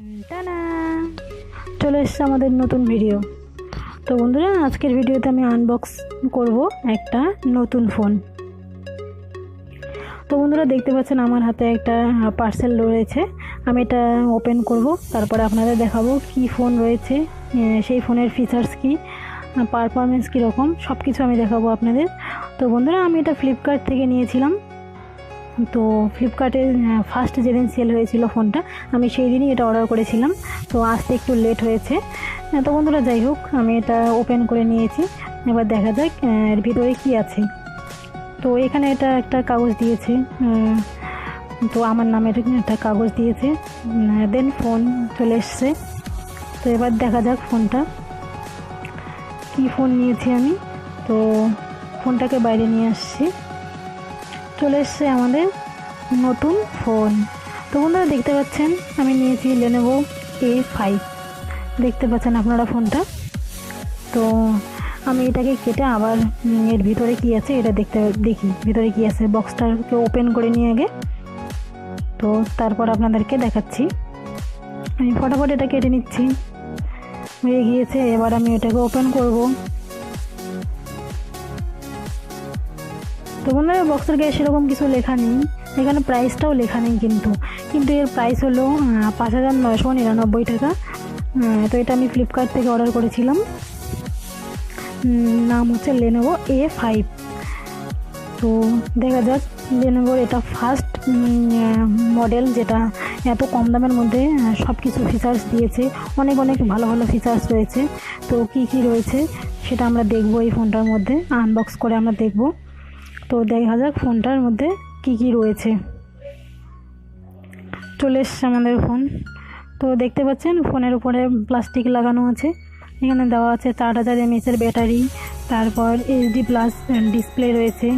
টানা চলে এসছে আমাদের নতুন ভিডিও। তো বন্ধুরা, আজকের ভিডিওতে আমি আনবক্স করব একটা নতুন ফোন। তো বন্ধুরা, দেখতে পাচ্ছেন আমার হাতে একটা পার্সেল রয়েছে। আমি এটা ওপেন করব, তারপরে আপনাদের দেখাবো কি ফোন রয়েছে, সেই ফোনের ফিচার্স কি, পারফরমেন্স কীরকম, সব কিছু আমি দেখাবো আপনাদের। তো বন্ধুরা, আমি এটা ফ্লিপকার্ট থেকে নিয়েছিলাম। তো ফ্লিপকার্টে ফার্স্ট যেদিন সেল হয়েছিল ফোনটা, আমি সেই দিনই এটা অর্ডার করেছিলাম। তো আসতে একটু লেট হয়েছে। তো বন্ধুরা, যাই হোক, আমি এটা ওপেন করে নিয়েছি। এবার দেখা যাক এর ভিতরে কি আছে। তো এখানে এটা একটা কাগজ দিয়েছে, তো আমার নামের একটা কাগজ দিয়েছে। দেন ফোন চলে এসছে। তো এবার দেখা যাক ফোনটা কি ফোন নিয়েছি আমি। তো ফোনটাকে বাইরে নিয়ে আসছি। চলে এসছে আমাদের নতুন ফোন। তো বন্ধুরা, দেখতে পাচ্ছেন আমি নিয়েছি Lenovo A5। দেখতে পাচ্ছেন আপনারা ফোনটা। তো আমি এটাকে কেটে আবার এর ভিতরে কি আছে এটা দেখি ভিতরে কি আছে। বক্সটাকে ওপেন করে নিয়ে আগে, তো তারপর আপনাদেরকে দেখাচ্ছি। আমি ফটাফট এটা কেটে নিচ্ছি, হয়ে গিয়েছে। এবার আমি এটাকে ওপেন করব। তো বন্ধুরা, বক্সের গায়ে সেরকম কিছু লেখা নেই, এখানে প্রাইসটাও লেখা নেই, কিন্তু এর প্রাইস হলো 5,999 টাকা। তো এটা আমি ফ্লিপকার্ট থেকে অর্ডার করেছিলাম। নাম হচ্ছে Lenovo A5। তো দেখা যাক, Lenovo এটা ফার্স্ট মডেল যেটা এত কম দামের মধ্যে সব কিছু ফিচার্স দিয়েছে। অনেক ভালো ভালো ফিচার্স রয়েছে। তো কি রয়েছে সেটা আমরা দেখব, এই ফোনটার মধ্যে আনবক্স করে আমরা দেখব। তো দেখা যাক ফোনটার মধ্যে কি রয়েছে। চলে এসছে আমাদের ফোন। তো দেখতে পাচ্ছেন ফোনের উপরে প্লাস্টিক লাগানো আছে। এখানে দেওয়া আছে 4000 mAh ব্যাটারি। তারপর HD+ ডিসপ্লে রয়েছে।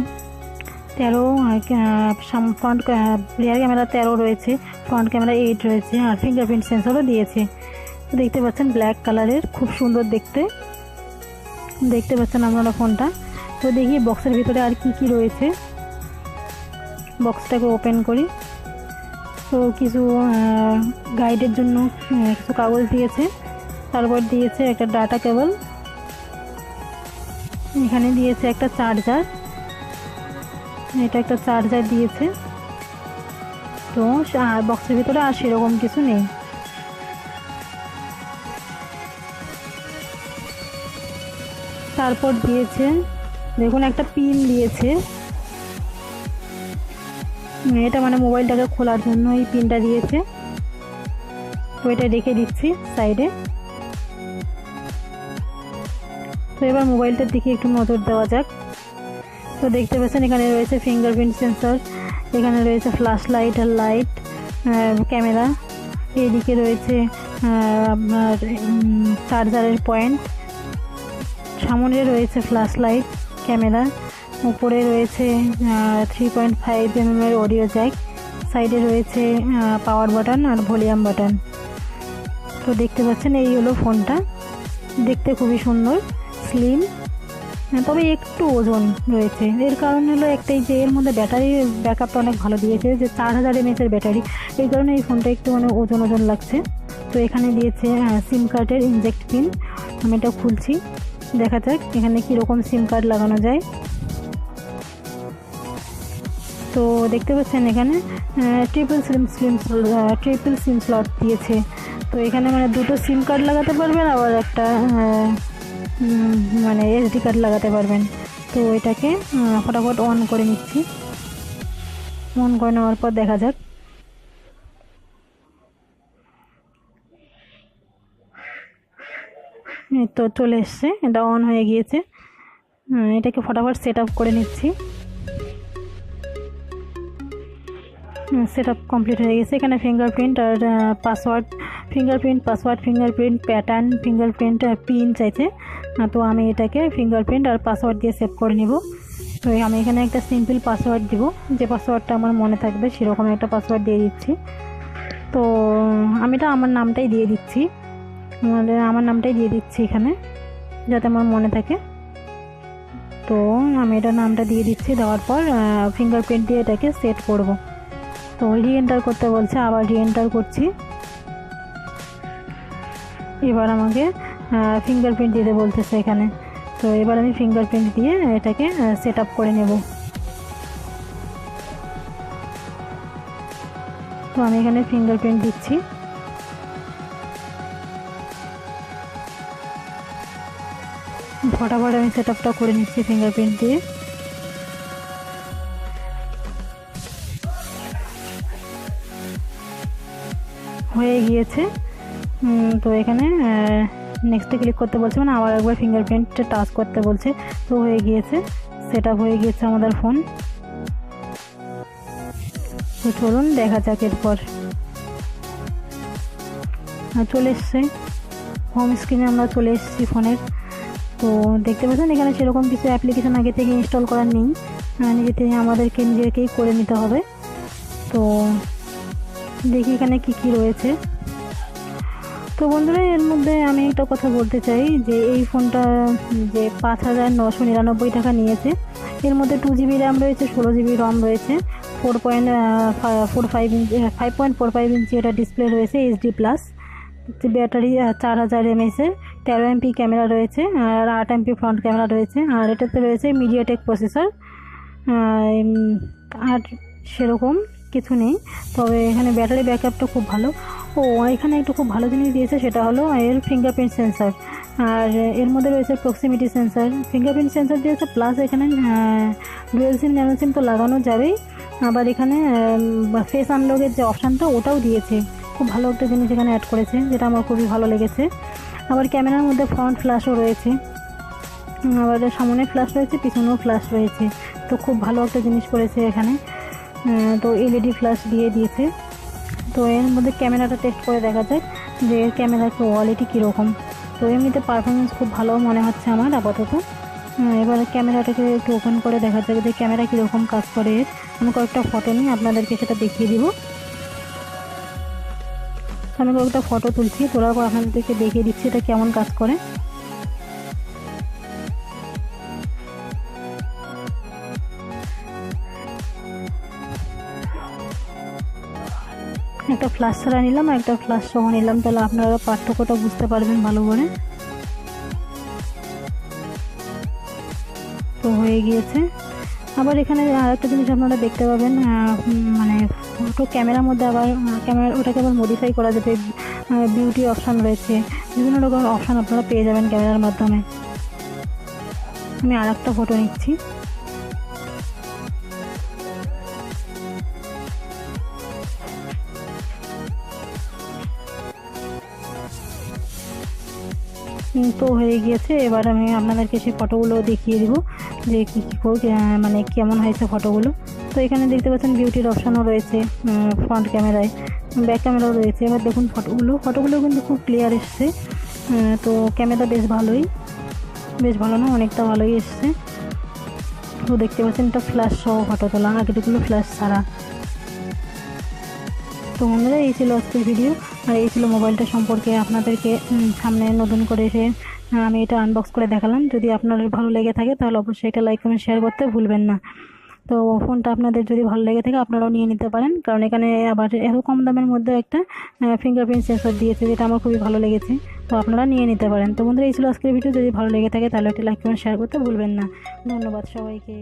13 ফ্রন্ট রিয়ার ক্যামেরা 13 রয়েছে, ফ্রন্ট ক্যামেরা 8 রয়েছে, আর ফিঙ্গারপ্রিন্ট সেন্সরও দিয়েছে। তো দেখতে পাচ্ছেন ব্ল্যাক কালারের, খুব সুন্দর দেখতে পাচ্ছেন আপনারা ফোনটা। তো দেখি বক্সের ভিতরে আর কি রয়েছে। বক্সটাকে ওপেন করি। তো কিছু গাইডের জন্য কিছু কাগজ দিয়েছে। তারপর দিয়েছে একটা ডাটা কেবল। এখানে দিয়েছে একটা চার্জার, এটা একটা চার্জার দিয়েছে। তো বক্সের ভিতরে আর সেরকম কিছু নেই। তারপর দিয়েছে, দেখুন, একটা পিন দিয়েছে। এটা মানে মোবাইলটাকে খোলার জন্য এই পিনটা দিয়েছে। তো এটা রেখে দিচ্ছি সাইডে। তো এবার মোবাইলটার দিকে একটু নজর দেওয়া যাক। তো দেখতে পাচ্ছেন এখানে রয়েছে ফিঙ্গারপ্রিন্ট সেন্সর, এখানে রয়েছে ফ্ল্যাশ লাইট আর লাইট, ক্যামেরা। এইদিকে রয়েছে আপনার চার্জারের পয়েন্ট, সামনে রয়েছে ফ্ল্যাশ লাইট, ক্যামেরা। উপরে রয়েছে 3.5 mm অডিও জ্যাক। সাইডে রয়েছে পাওয়ার বাটন আর ভলিউম বাটন। তো দেখতে পাচ্ছেন এই হলো ফোনটা। দেখতে খুবই সুন্দর, স্লিম, তবে একটু ওজন রয়েছে। এর কারণ হলো একটাই, যে এর মধ্যে ব্যাটারি ব্যাকআপটা অনেক ভালো দিয়েছে, যে 4000 mAh ব্যাটারি। এই কারণে এই ফোনটা একটু ওজন লাগছে। তো এখানে দিয়েছে সিম কার্ডের ইনজেক্ট পিন। আমি এটা খুলছি, দেখা যাক এখানে কীরকম সিম কার্ড লাগানো যায়। তো দেখতে পাচ্ছেন এখানে ট্রিপল সিম স্লট দিয়েছে। তো এখানে দুটো সিম কার্ড লাগাতে পারবেন, আবার একটা SD কার্ড লাগাতে পারবেন। তো এটাকে ফটাফট অন করে নিচ্ছি। অন করে নেওয়ার পর দেখা যাক। তো চলে এসছে, এটা অন হয়ে গিয়েছে। এটাকে ফটাফট সেট আপ করে নিচ্ছি। সেট আপ কমপ্লিট হয়ে গেছে। এখানে ফিঙ্গারপ্রিন্ট আর password, fingerprint pattern, fingerprint pin চাইছে। তো আমি এটাকে ফিঙ্গারপ্রিন্ট আর পাসওয়ার্ড দিয়ে সেভ করে নিব। তো আমি এখানে একটা সিম্পল পাসওয়ার্ড দিব, যে পাসওয়ার্ডটা আমার মনে থাকবে সেরকম একটা পাসওয়ার্ড দিয়ে দিচ্ছি। তো আমি এটা আমার নামটাই দিয়ে দিচ্ছি, এখানে, যাতে আমার মনে থাকে। তো আমি এটা নামটা দিয়ে দিচ্ছি। দেওয়ার পর ফিঙ্গারপ্রিন্ট দিয়ে এটাকে সেট করব। তো রি এন্টার করতে বলছে, আবার রি এন্টার করছি। এবার আমাকে ফিঙ্গারপ্রিন্ট দিতে বলতেছে এখানে। তো এবার আমি ফিঙ্গারপ্রিন্ট দিয়ে এটাকে সেট আপ করে নেব। তো আমি এখানে ফিঙ্গারপ্রিন্ট দিচ্ছি। ফটাফট আমি সেট আপটা করে নিচ্ছি ফিঙ্গারপ্রিন্ট দিয়ে। হয়ে গিয়েছে। তো এখানে নেক্সটে ক্লিক করতে বলছে, মানে আবার একবার ফিঙ্গারপ্রিন্টটা টাচ করতে বলছে। তো হয়ে গিয়েছে, সেট আপ হয়ে গিয়েছে আমাদের ফোন। তো চলুন দেখা যাক এরপর। চলে এসছে হোম স্ক্রিনে, আমরা চলে এসেছি ফোনের। তো দেখতে পাচ্ছেন এখানে সেরকম কিছু অ্যাপ্লিকেশন আগে থেকে ইনস্টল করার নেই, নিজে থেকে আমাদেরকে নিজেকেই করে নিতে হবে। তো দেখি এখানে কি কি রয়েছে। তো বন্ধুরা, এর মধ্যে আমি একটা কথা বলতে চাই যে এই ফোনটা যে 5,999 টাকা নিয়েছে, এর মধ্যে 2GB র্যাম রয়েছে, 16GB রম রয়েছে, 5.45 ইঞ্চি এটা ডিসপ্লে রয়েছে, HD+, ব্যাটারি 4000 mAh-এর, 13 MP ক্যামেরা রয়েছে, আর 8 MP ফ্রন্ট ক্যামেরা রয়েছে, আর এটাতে রয়েছে মিডিয়াটেক প্রসেসর। আর সেরকম কিছু নেই, তবে এখানে ব্যাটারি ব্যাকআপটা খুব ভালো। এখানে একটু খুব ভালো জিনিস দিয়েছে, সেটা হলো এর ফিঙ্গারপ্রিন্ট সেন্সার, আর এর মধ্যে রয়েছে প্রক্সিমিটি সেন্সার। ফিঙ্গারপ্রিন্ট সেন্সার দিয়েছে, প্লাস এখানে ডুয়েল সিম ন্যানো সিম তো লাগানো যাবেই, আবার এখানে ফেস আনলকের যে অপশানটা ওটাও দিয়েছে। খুব ভালো একটা জিনিস এখানে অ্যাড করেছে, যেটা আমার খুবই ভালো লেগেছে। আবার ক্যামেরার মধ্যে ফ্রন্ট ফ্ল্যাশও রয়েছে, আবার সামনে ফ্ল্যাশ রয়েছে, পিছনেও ফ্ল্যাশ রয়েছে। তো খুব ভালো একটা জিনিস করেছে এখানে। তো LED ফ্ল্যাশ দিয়ে দিয়েছে। তো এর মধ্যে ক্যামেরাটা টেস্ট করে দেখা যায় যে এর ক্যামেরার কোয়ালিটি কীরকম। তো এমনিতে পারফরমেন্স খুব ভালো মনে হচ্ছে আমার আপাতত। এবার ক্যামেরাটাকে একটু ওপেন করে দেখা যাবে যে ক্যামেরা কীরকম কাজ করে এর। আমি কয়েকটা ফটো নিয়ে আপনাদেরকে সেটা দেখিয়ে দিব। আমি কয়েকটা ফটো তুলছি, তোলার পর আপনাদেরকে দেখিয়ে দিচ্ছি এটা কেমন কাজ করে। একটা ফ্ল্যাশ ছাড়া নিলাম আর একটা ফ্ল্যাশ সহ নিলাম, তাহলে আপনারা পার্থক্যটা বুঝতে পারবেন ভালো করে। তো হয়ে গিয়েছে। আবার এখানে আরেকটা জিনিস আপনারা দেখতে পাবেন, মানে ফটো ক্যামেরার মধ্যে আবার ওটাকে আবার মডিফাই করা যাবে, বিউটি অপশান রয়েছে, বিভিন্ন রকমের অপশান আপনারা পেয়ে যাবেন ক্যামেরার মাধ্যমে। আমি আরেকটা ফটো নিচ্ছি। তো হয়ে গিয়েছে। এবার আমি আপনাদেরকে সেই ফটোগুলো দেখিয়ে দিব যে কী মানে কেমন হয়েছে ফটোগুলো। তো এখানে দেখতে পাচ্ছেন বিউটির অপশানও রয়েছে ফ্রন্ট ক্যামেরায়, ব্যাক ক্যামেরাও রয়েছে। এবার দেখুন ফটোগুলো কিন্তু খুব ক্লিয়ার এসছে। তো ক্যামেরা বেশ ভালো না, অনেকটা ভালোই এসছে। তো দেখতে পাচ্ছেন এটা ফ্ল্যাশ সহ ফটো তোলা, আগেরগুলো ফ্ল্যাশ ছাড়া। তো বন্ধুরা, এই ছিল আজকের ভিডিও, আর এই ছিল মোবাইলটা সম্পর্কে আপনাদেরকে সামনে নতুন করে এসে আমি এটা আনবক্স করে দেখালাম। যদি আপনাদের ভালো লেগে থাকে তাহলে অবশ্যই এটা লাইক কমেন্ট শেয়ার করতে ভুলবেন না। তো ফোনটা আপনাদের যদি ভালো লেগে থাকে আপনারাও নিয়ে নিতে পারেন, কারণ এখানে আবার এত কম দামের মধ্যে একটা ফিঙ্গারপ্রিন্ট সেন্সর দিয়েছে, যেটা আমার খুবই ভালো লেগেছে। তো আপনারা নিয়ে নিতে পারেন। তো বন্ধুরা, এই ছিল আজকের ভিডিও। যদি ভালো লেগে থাকে তাহলে একটা লাইক কমেন্ট শেয়ার করতে ভুলবেন না। ধন্যবাদ সবাইকে।